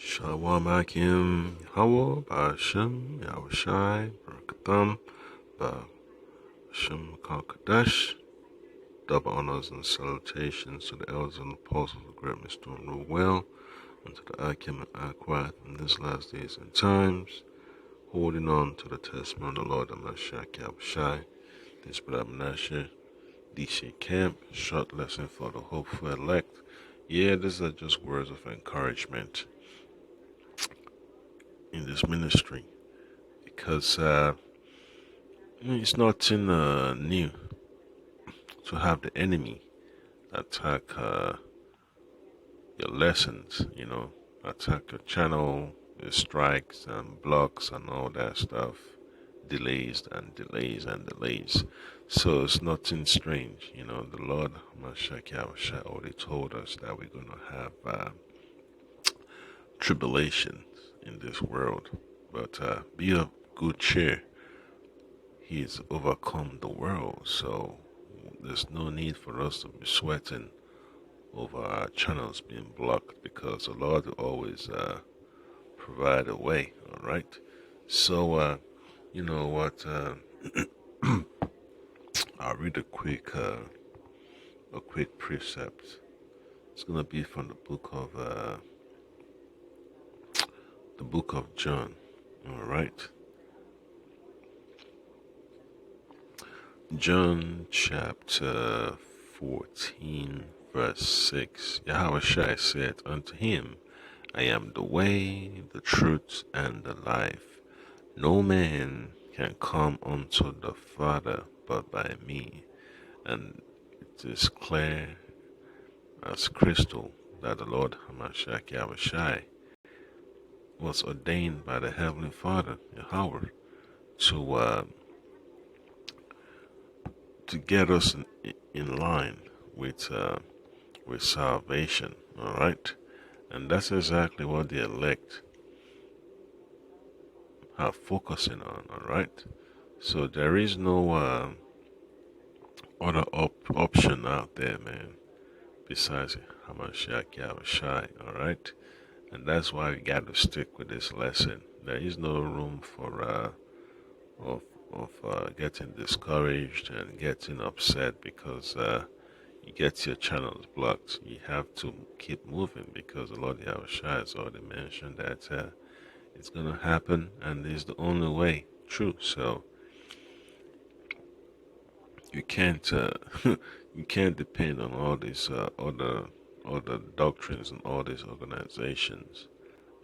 Shalom Akim Hawa Ba'ashem Yahushai Barakatham Ba'ashem Kalkadash. Double honors and salutations to the elders and apostles of greatness doing real well, and to the Akim and Akwat in these last days and times, holding on to the testimony of the Lord Amashak Yahushai. This brother Menashe, DC Camp, short lesson for the hopeful elect. Yeah, these are just words of encouragement in this ministry, because it's nothing new to have the enemy attack your lessons, attack your channel, your strikes and blocks and all that stuff, delays and delays and delays. So it's nothing strange, the Lord Mashiach Yahushua already told us that we're going to have tribulations in this world, but be of good cheer. He's overcome the world, so there's no need for us to be sweating over our channels being blocked, because the Lord will always provide a way. All right. So you know what? I'll read a quick precept. It's gonna be from the book of John. All right. John chapter 14, verse 6. Yahushua said unto him, I am the way, the truth, and the life. No man can come unto the Father but by me. And it is clear as crystal that the Lord Hamashiach Yahushua was ordained by the Heavenly Father, Yahweh, to get us in line with salvation. All right, and that's exactly what the elect are focusing on. All right, so there is no other option out there, man, besides Hamashiach Yahushai. All right, and that's why we got to stick with this lesson. There is no room for getting discouraged and getting upset because you get your channels blocked. You have to keep moving, because the Lord Yahushua has already mentioned that it's gonna happen, and it's the only way true. So you can't you can't depend on all these other doctrines and all these organizations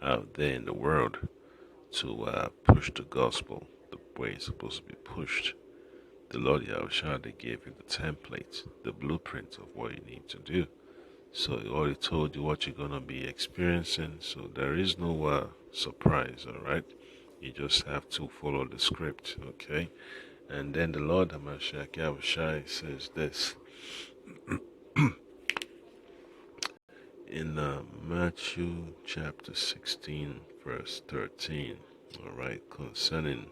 out there in the world to push the gospel the way it's supposed to be pushed. The Lord Yahushua, they gave you the template, the blueprint of what you need to do. So he already told you what you're going to be experiencing, so there is no surprise, all right? You just have to follow the script, okay? And then the Lord Hamashiach Yahushua says this in Matthew chapter 16, verse 13, all right, concerning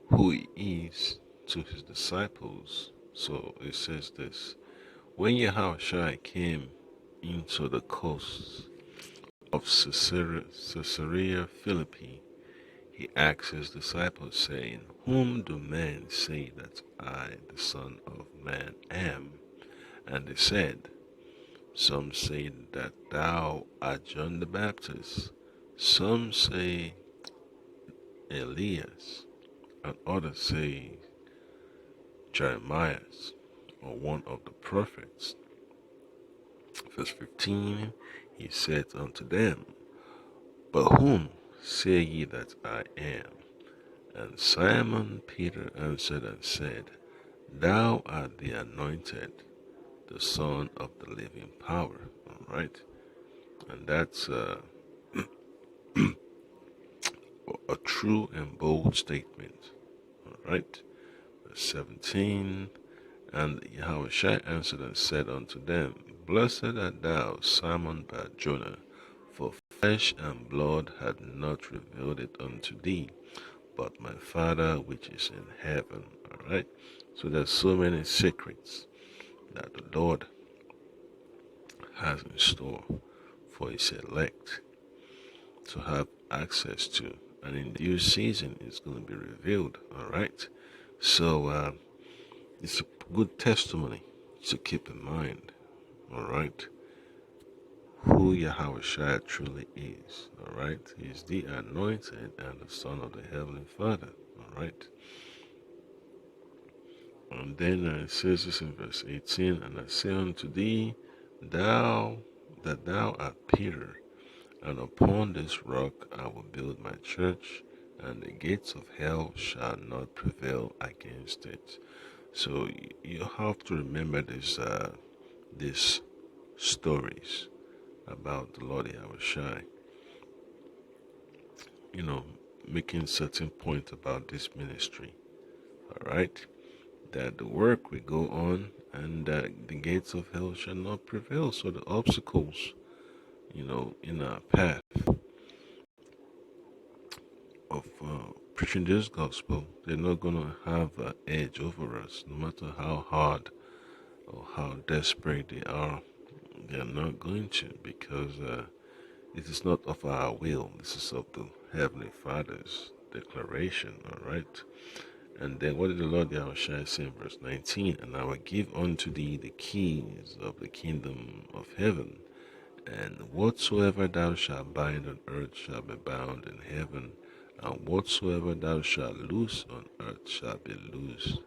who he is to his disciples. So it says this: when Yahushua came into the coasts of Caesarea Philippi, he asked his disciples, saying, whom do men say that I, the Son of Man, am? And they said, some say that thou art John the Baptist, some say Elias, and others say Jeremiah, or one of the prophets. Verse 15, he said unto them, but whom say ye that I am? And Simon Peter answered and said, thou art the anointed, the Son of the living power. All right, and that's a true and bold statement. All right, verse 17, and Yahushua answered and said unto them, blessed art thou, Simon Bar-Jonah, for flesh and blood had not revealed it unto thee, but my Father which is in heaven. All right, so there's so many secrets that the Lord has in store for his elect to have access to. And in due season, it's going to be revealed. All right. So it's a good testimony to keep in mind. All right. Who Yahweh truly is. All right. He's the anointed and the Son of the Heavenly Father. All right. And then it says this in verse 18, and I say unto thee, thou art Peter, and upon this rock I will build my church, and the gates of hell shall not prevail against it. So you have to remember these stories about the Lord Yahushua, making certain point about this ministry. All right, that the work will go on, and that the gates of hell shall not prevail. So the obstacles, in our path of preaching this gospel, they're not going to have an edge over us, no matter how hard or how desperate they are. They're not going to, because it is not of our will. This is of the Heavenly Father's declaration, all right? And then what did the Lord Yahushua say in verse 19? And I will give unto thee the keys of the kingdom of heaven, and whatsoever thou shalt bind on earth shall be bound in heaven, and whatsoever thou shalt loose on earth shall be loosed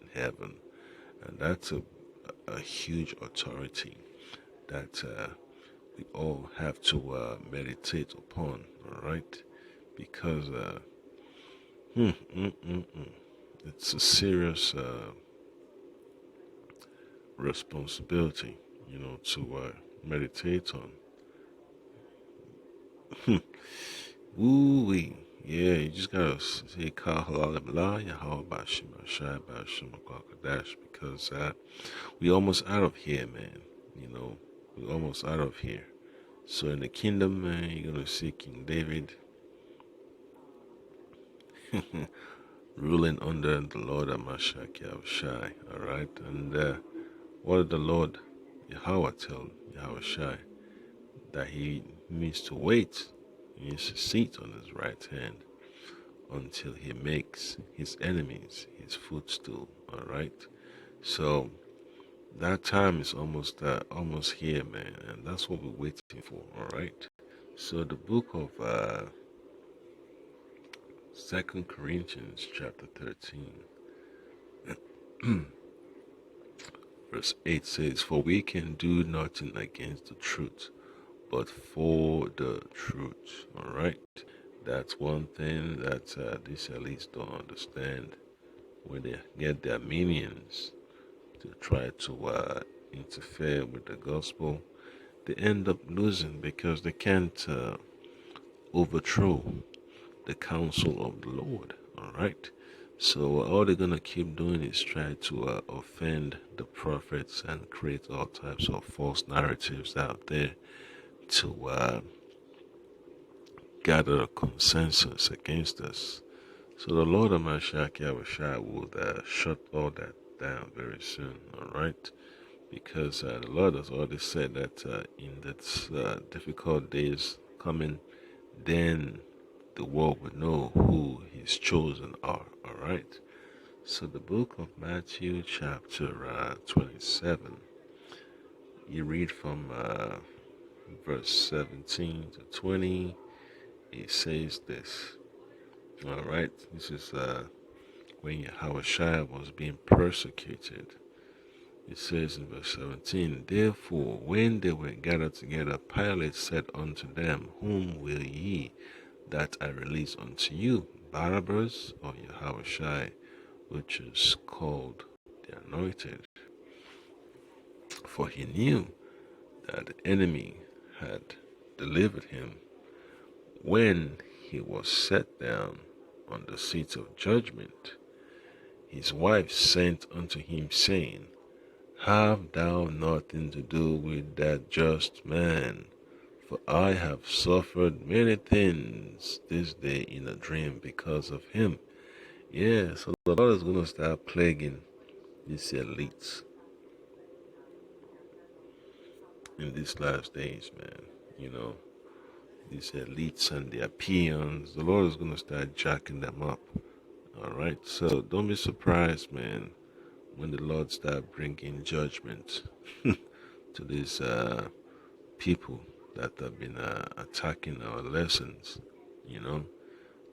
in heaven. And that's a huge authority that we all have to meditate upon, all right? Because it's a serious responsibility, to meditate on. Ooh-wee. Yeah, you just gotta say Kahalala Yahweh Bashim Shai Bashim Kwakadash, because we almost out of here, man. We're almost out of here. So in the kingdom, man, you're gonna see King David ruling under the Lord Amashak Yahushai. Alright? And what did the Lord Yahweh tell Yahushai? That he needs to wait. He needs to sit on his right hand until he makes his enemies his footstool. Alright? So that time is almost here, man, and that's what we're waiting for. Alright? So the book of 2 Corinthians chapter 13 verse 8 says, for we can do nothing against the truth, but for the truth. Alright? That's one thing that these elites don't understand. When they get their minions to try to interfere with the gospel, they end up losing, because they can't overthrow the counsel of the Lord. Alright? So all they're going to keep doing is try to offend the prophets and create all types of false narratives out there to gather a consensus against us. So the Lord of Mashiach Yahushua will shut all that down very soon, alright? Because the Lord has already said that in this difficult days coming, then the world will know who his chosen are, alright? So the book of Matthew chapter 27, you read from verse 17 to 20, it says this. Alright, this is when Yahushua was being persecuted. It says in verse 17, therefore, when they were gathered together, Pilate said unto them, whom will ye that I release unto you, Barabbas or Yahushua, which is called the Anointed? For he knew that the enemy had delivered him when he was set down on the seat of judgment. His wife sent unto him, saying, have thou nothing to do with that just man? For I have suffered many things this day in a dream because of him. Yeah, so the Lord is going to start plaguing these elites in these last days, man. you know, these elites and their peons. The Lord is going to start jacking them up. All right. So don't be surprised, man, when the Lord start bringing judgment to these people that have been attacking our lessons. You know.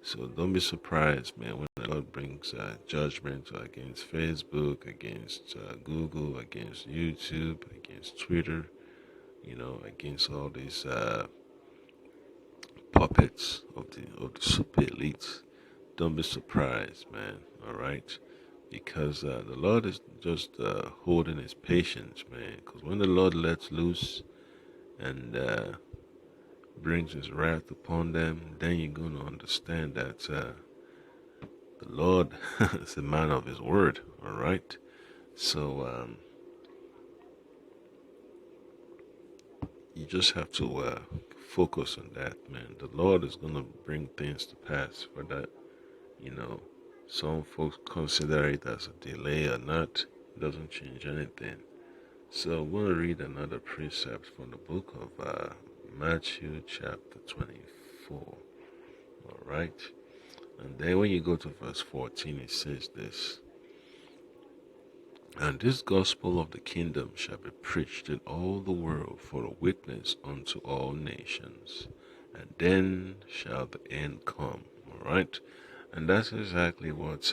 So don't be surprised, man, when the Lord brings judgment against Facebook, against Google, against YouTube, against Twitter, against all these puppets of the super elites. Don't be surprised, man. All right, because the Lord is just holding His patience, man. Because when the Lord lets loose and brings His wrath upon them, then you're gonna understand that the Lord is a man of His word. All right, so you just have to focus on that, man. The Lord is gonna bring things to pass for that. You know, some folks consider it as a delay or not. It doesn't change anything. So I'm going to read another precept from the book of Matthew chapter 24. All right. And then when you go to verse 14, it says this. And this gospel of the kingdom shall be preached in all the world for a witness unto all nations. And then shall the end come. All right. And that's exactly what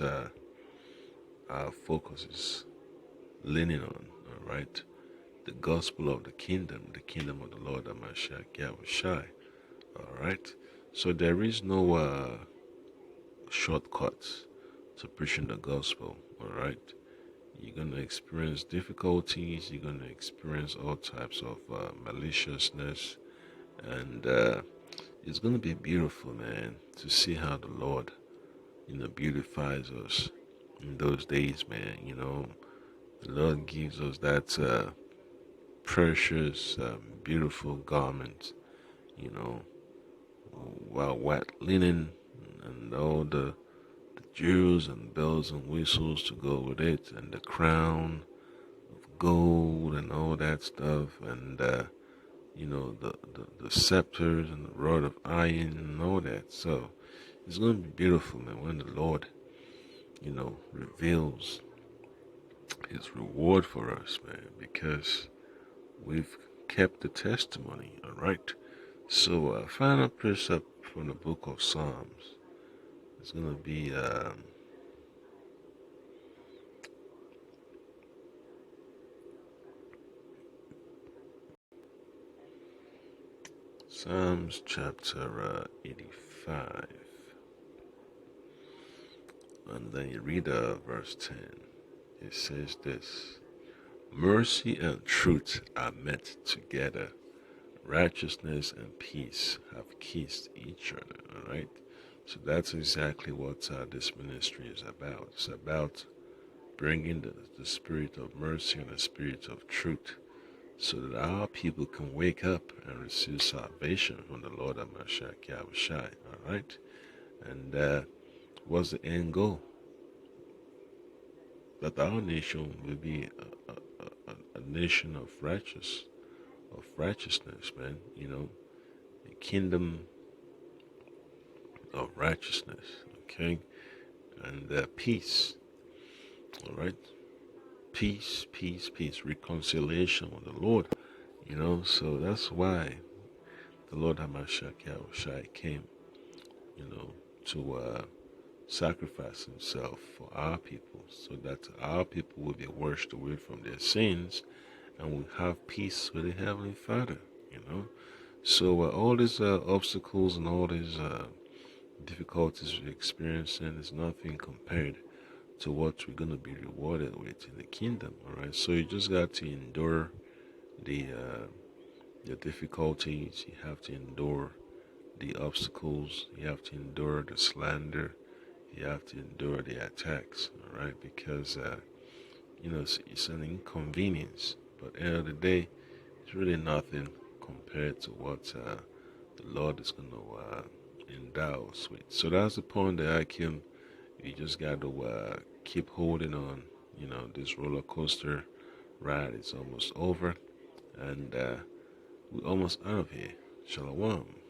our focus is leaning on. All right. The gospel of the kingdom of the Lord Amashak Yahushai. All right. So there is no shortcuts to preaching the gospel. All right. You're going to experience difficulties. You're going to experience all types of maliciousness. And it's going to be beautiful, man, to see how the Lord, beautifies us in those days, man. The Lord gives us that precious, beautiful garment, you know, while white linen and all the jewels and bells and whistles to go with it, and the crown of gold and all that stuff, and the scepters and the rod of iron and all that. So it's going to be beautiful, man, when the Lord, reveals His reward for us, man, because we've kept the testimony. All right. So final precept from the book of Psalms is going to be Psalms chapter 85. And then you read verse 10. It says this. Mercy and truth are met together. Righteousness and peace have kissed each other. All right. So that's exactly what this ministry is about. It's about bringing the spirit of mercy and the spirit of truth so that our people can wake up and receive salvation from the Lord Amashak Yahushai. All right. And what's the end goal? That our nation will be a nation of righteousness, man. A kingdom of righteousness, okay, and peace. All right, peace, peace, peace, reconciliation with the Lord. So that's why the Lord Hamashak Yahushai came, to sacrifice Himself for our people, so that our people will be washed away from their sins and will have peace with the Heavenly Father. So all these obstacles and all these difficulties we're experiencing is nothing compared to what we're going to be rewarded with in the kingdom. All right. So you just got to endure the difficulties. You have to endure the obstacles. You have to endure the slander. You have to endure the attacks. All right, because it's an inconvenience. But at the end of the day, it's really nothing compared to what the Lord is going to endow us with. So that's the point that I came. You just got to keep holding on. This roller coaster ride is almost over, and we're almost out of here. Shalom.